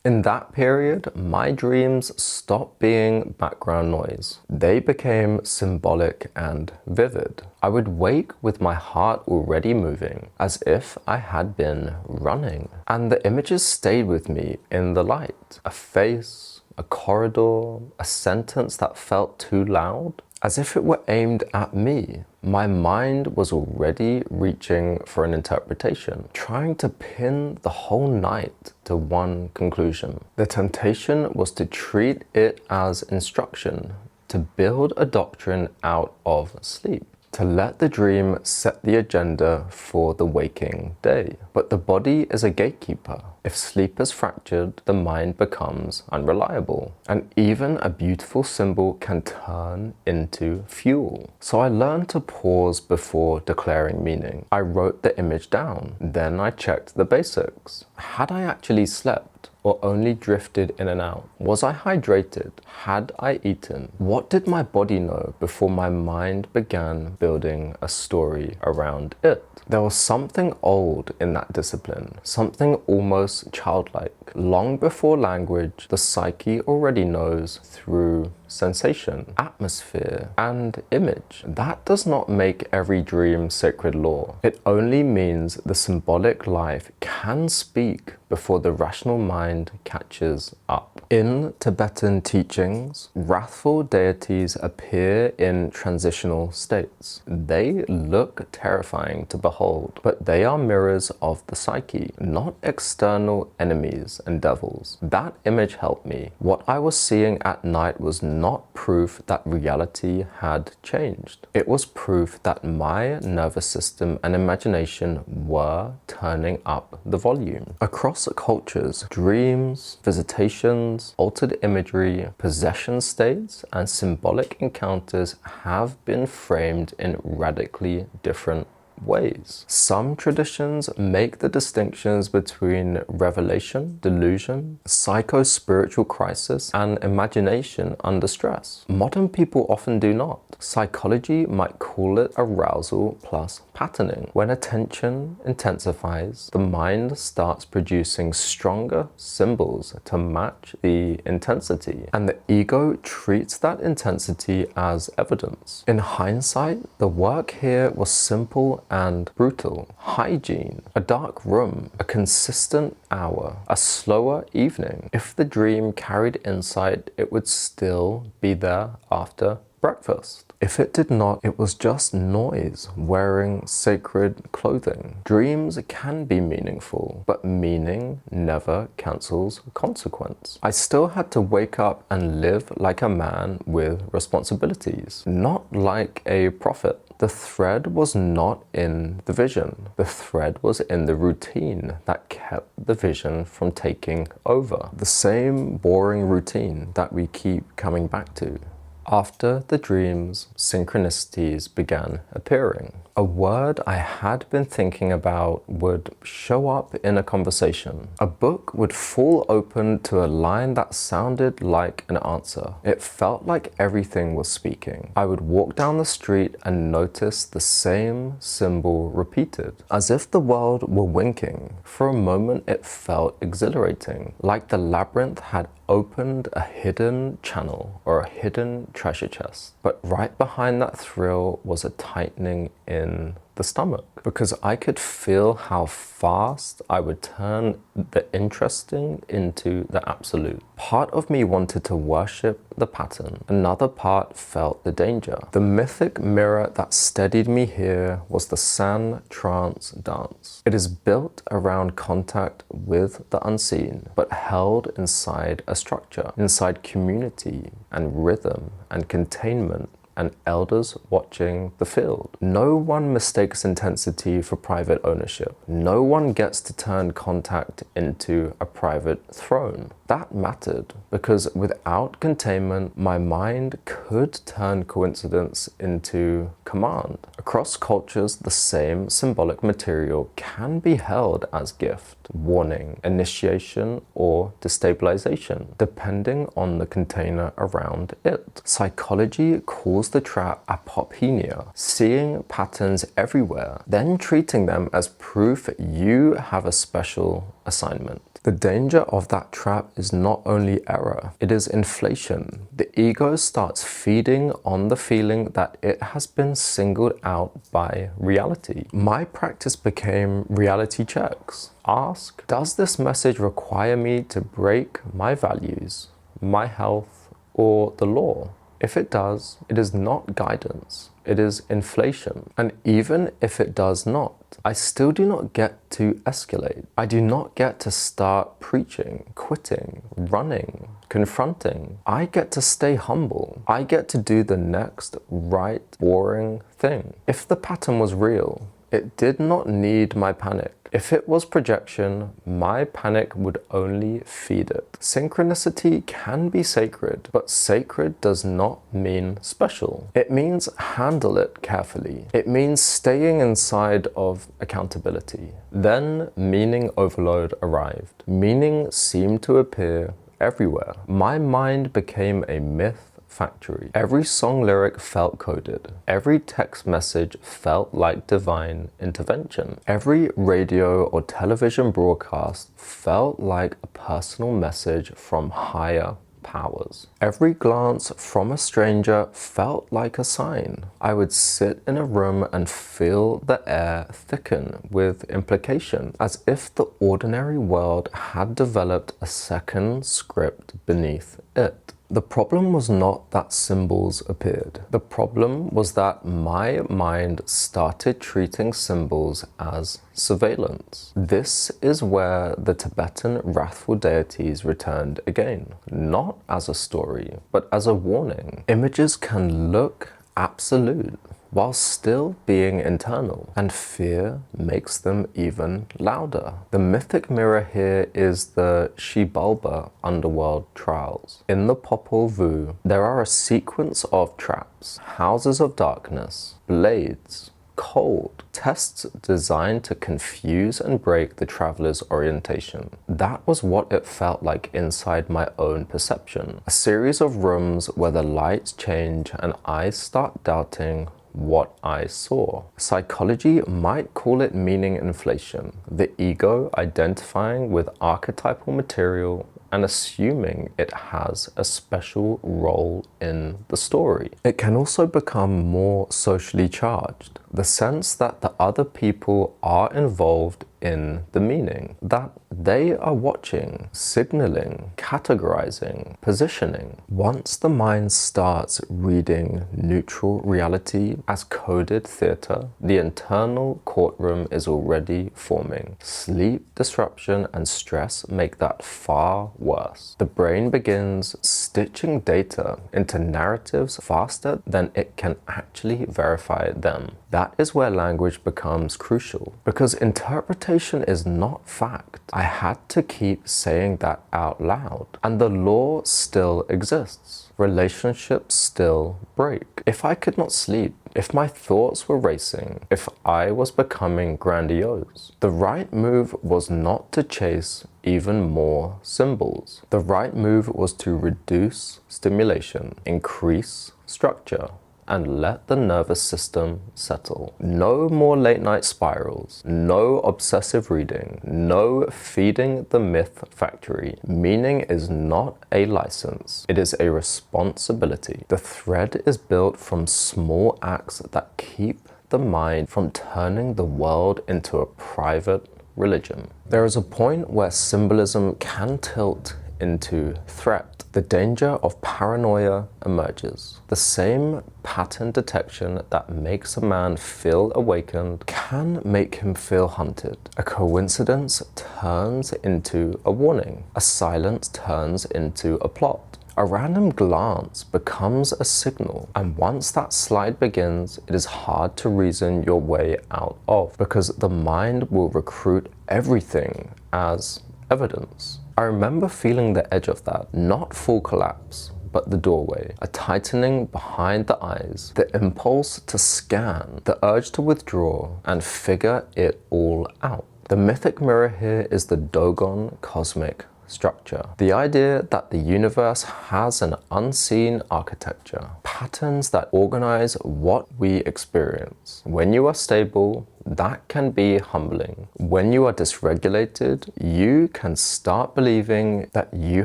In that period, my dreams stopped being background noise. They became symbolic and vivid. I would wake with my heart already moving, as if I had been running. And the images stayed with me in the light. A face, a corridor, a sentence that felt too loud, as if it were aimed at me. My mind was already reaching for an interpretation, trying to pin the whole night to one conclusion. The temptation was to treat it as instruction, to build a doctrine out of sleep, to let the dream set the agenda for the waking day. But the body is a gatekeeper. If sleep is fractured, the mind becomes unreliable. And even a beautiful symbol can turn into fuel. So I learned to pause before declaring meaning. I wrote the image down. Then I checked the basics. Had I actually slept? Or only drifted in and out? Was I hydrated? Had I eaten? What did my body know before my mind began building a story around it? There was something old in that discipline, something almost childlike. Long before language, the psyche already knows through sensation, atmosphere, and image. That does not make every dream sacred law. It only means the symbolic life can speak before the rational mind catches up. In Tibetan teachings, wrathful deities appear in transitional states. They look terrifying to behold, but they are mirrors of the psyche, not external enemies and devils. That image helped me. What I was seeing at night was not proof that reality had changed. It was proof that my nervous system and imagination were turning up the volume. Across cultures, dreams, visitations, altered imagery, possession states, and symbolic encounters have been framed in radically different ways. Some traditions make the distinctions between revelation, delusion, psycho-spiritual crisis, and imagination under stress. Modern people often do not. Psychology might call it arousal plus patterning. When attention intensifies, the mind starts producing stronger symbols to match the intensity, and the ego treats that intensity as evidence. In hindsight, the work here was simple and brutal. Hygiene, a dark room, a consistent hour, a slower evening. If the dream carried insight, it would still be there after breakfast. If it did not, it was just noise wearing sacred clothing. Dreams can be meaningful, but meaning never cancels consequence. I still had to wake up and live like a man with responsibilities, not like a prophet. The thread was not in the vision. The thread was in the routine that kept the vision from taking over. The same boring routine that we keep coming back to. After the dreams, synchronicities began appearing. A word I had been thinking about would show up in a conversation. A book would fall open to a line that sounded like an answer. It felt like everything was speaking. I would walk down the street and notice the same symbol repeated, as if the world were winking. For a moment, it felt exhilarating, like the labyrinth had opened a hidden channel or a hidden treasure chest. But right behind that thrill was a tightening in the stomach, because I could feel how fast I would turn the interesting into the absolute. Part of me wanted to worship the pattern. Another part felt the danger. The mythic mirror that steadied me here was the San Trance dance. It is built around contact with the unseen, but held inside a structure, inside community and rhythm and containment and elders watching the field. No one mistakes intensity for private ownership. No one gets to turn contact into a private throne. That mattered because without containment, my mind could turn coincidence into command. Across cultures, the same symbolic material can be held as gift, warning, initiation, or destabilization, depending on the container around it. Psychology calls calls the trap apophenia, seeing patterns everywhere, then treating them as proof you have a special assignment. The danger of that trap is not only error, it is inflation. The ego starts feeding on the feeling that it has been singled out by reality. My practice became reality checks. Ask, does this message require me to break my values, my health, or the law? If it does, it is not guidance, it is inflation. And even if it does not, I still do not get to escalate. I do not get to start preaching, quitting, running, confronting. I get to stay humble. I get to do the next right, boring thing. If the pattern was real, it did not need my panic. If it was projection, my panic would only feed it. Synchronicity can be sacred, but sacred does not mean special. It means handle it carefully. It means staying inside of accountability. Then meaning overload arrived. Meaning seemed to appear everywhere. My mind became a myth factory. Every song lyric felt coded. Every text message felt like divine intervention. Every radio or television broadcast felt like a personal message from higher powers. Every glance from a stranger felt like a sign. I would sit in a room and feel the air thicken with implication, as if the ordinary world had developed a second script beneath it. The problem was not that symbols appeared. The problem was that my mind started treating symbols as surveillance. This is where the Tibetan wrathful deities returned again, not as a story, but as a warning. Images can look absolute while still being internal, and fear makes them even louder. The mythic mirror here is the Xibalba underworld trials. In the Popol Vuh, there are a sequence of traps, houses of darkness, blades, cold, tests designed to confuse and break the traveler's orientation. That was what it felt like inside my own perception. A series of rooms where the lights change and I start doubting what I saw. Psychology might call it meaning inflation, the ego identifying with archetypal material and assuming it has a special role in the story. It can also become more socially charged, the sense that the other people are involved in the meaning, that they are watching, signaling, categorizing, positioning. Once the mind starts reading neutral reality as coded theater, the internal courtroom is already forming. Sleep disruption and stress make that far worse. The brain begins stitching data into narratives faster than it can actually verify them. That is where language becomes crucial, because interpretation is not fact. I had to keep saying that out loud, and the law still exists. Relationships still break. If I could not sleep, if my thoughts were racing, if I was becoming grandiose, the right move was not to chase even more symbols. The right move was to reduce stimulation, increase structure, and let the nervous system settle. No more late night spirals, no obsessive reading, no feeding the myth factory. Meaning is not a license, it is a responsibility. The thread is built from small acts that keep the mind from turning the world into a private religion. There is a point where symbolism can tilt into threat. The danger of paranoia emerges. The same pattern detection that makes a man feel awakened can make him feel hunted. A coincidence turns into a warning. A silence turns into a plot. A random glance becomes a signal, and once that slide begins, it is hard to reason your way out of, because the mind will recruit everything as evidence. I remember feeling the edge of that, not full collapse, but the doorway, a tightening behind the eyes, the impulse to scan, the urge to withdraw and figure it all out. The mythic mirror here is the Dogon cosmic structure. The idea that the universe has an unseen architecture, patterns that organize what we experience. When you are stable, that can be humbling. When you are dysregulated, you can start believing that you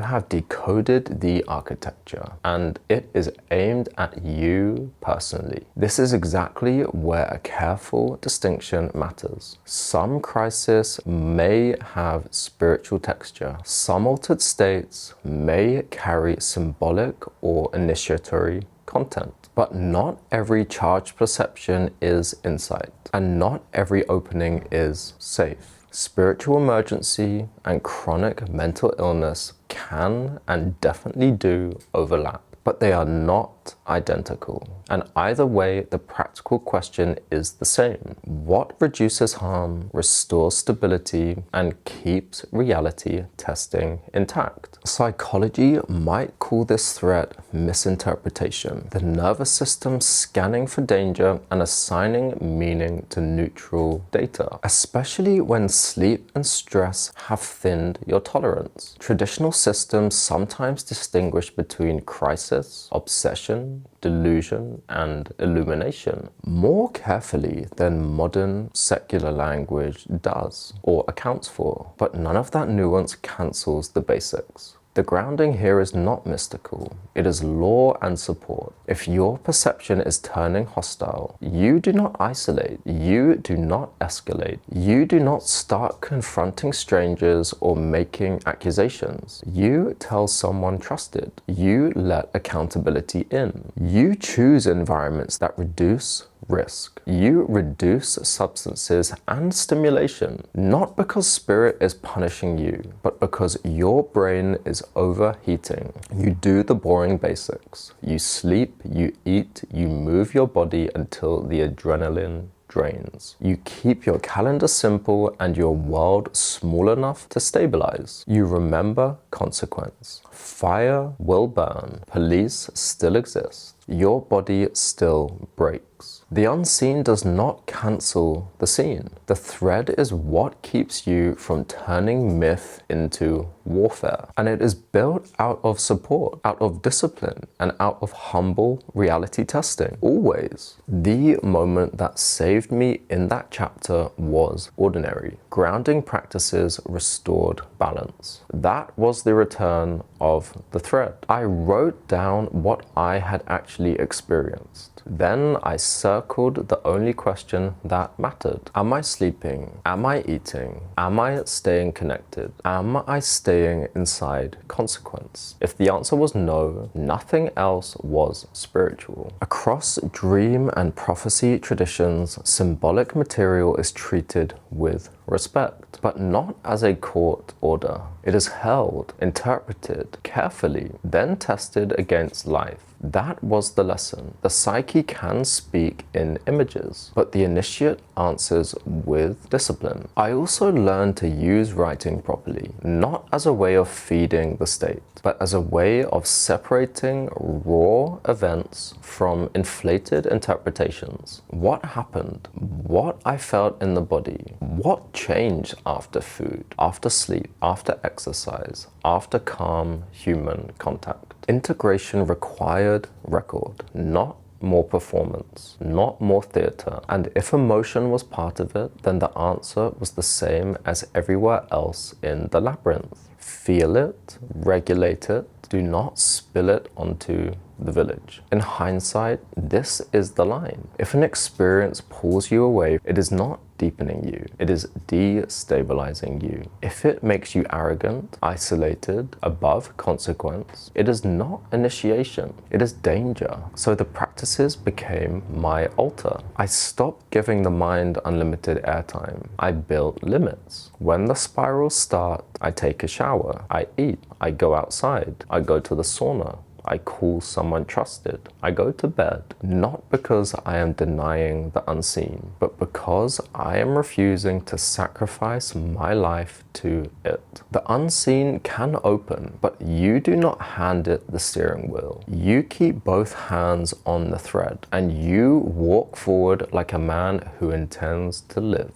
have decoded the architecture and it is aimed at you personally. This is exactly where a careful distinction matters. Some crises may have spiritual texture. Some altered states may carry symbolic or initiatory content. But not every charged perception is insight, and not every opening is safe. Spiritual emergency and chronic mental illness can and definitely do overlap, but they are not identical. And either way, the practical question is the same. What reduces harm, restores stability, and keeps reality testing intact? Psychology might call this threat misinterpretation, the nervous system scanning for danger and assigning meaning to neutral data, especially when sleep and stress have thinned your tolerance. Traditional systems sometimes distinguish between crisis, obsession, delusion, and illumination more carefully than modern secular language does or accounts for, but none of that nuance cancels the basics. The grounding here is not mystical, it is law and support. If your perception is turning hostile, you do not isolate, you do not escalate, you do not start confronting strangers or making accusations. You tell someone trusted, you let accountability in. You choose environments that reduce risk. You reduce substances and stimulation, not because spirit is punishing you, but because your brain is overheating. You do the boring basics. You sleep, you eat, you move your body until the adrenaline drains. You keep your calendar simple and your world small enough to stabilize. You remember consequence. Fire will burn. Police still exist. Your body still breaks. The unseen does not cancel the seen. The thread is what keeps you from turning myth into warfare. And it is built out of support, out of discipline, and out of humble reality testing. Always. The moment that saved me in that chapter was ordinary. Grounding practices restored balance. That was the return of the thread. I wrote down what I had actually experienced. Then I circled the only question that mattered. Am I sleeping? Am I eating? Am I staying connected? Am I staying inside consequence? If the answer was no, nothing else was spiritual. Across dream and prophecy traditions, symbolic material is treated with respect, but not as a court order. It is held, interpreted carefully, then tested against life. That was the lesson. The psyche can speak in images, but the initiate answers with discipline. I also learned to use writing properly, not as a way of feeding the state, but as a way of separating raw events from inflated interpretations. What happened? What I felt in the body? What changed after food, after sleep, after exercise, after calm human contact? Integration required record, not more performance, not more theater. And if emotion was part of it, then the answer was the same as everywhere else in the labyrinth. Feel it, regulate it, do not spill it onto the village. In hindsight, this is the line. If an experience pulls you away, it is not deepening you, it is destabilizing you. If it makes you arrogant, isolated, above consequence, it is not initiation, it is danger. So the practices became my altar. I stopped giving the mind unlimited airtime. I built limits. When the spirals start, I take a shower, I eat, I go outside, I go to the sauna, I call someone trusted. I go to bed, not because I am denying the unseen, but because I am refusing to sacrifice my life to it. The unseen can open, but you do not hand it the steering wheel. You keep both hands on the thread, and you walk forward like a man who intends to live.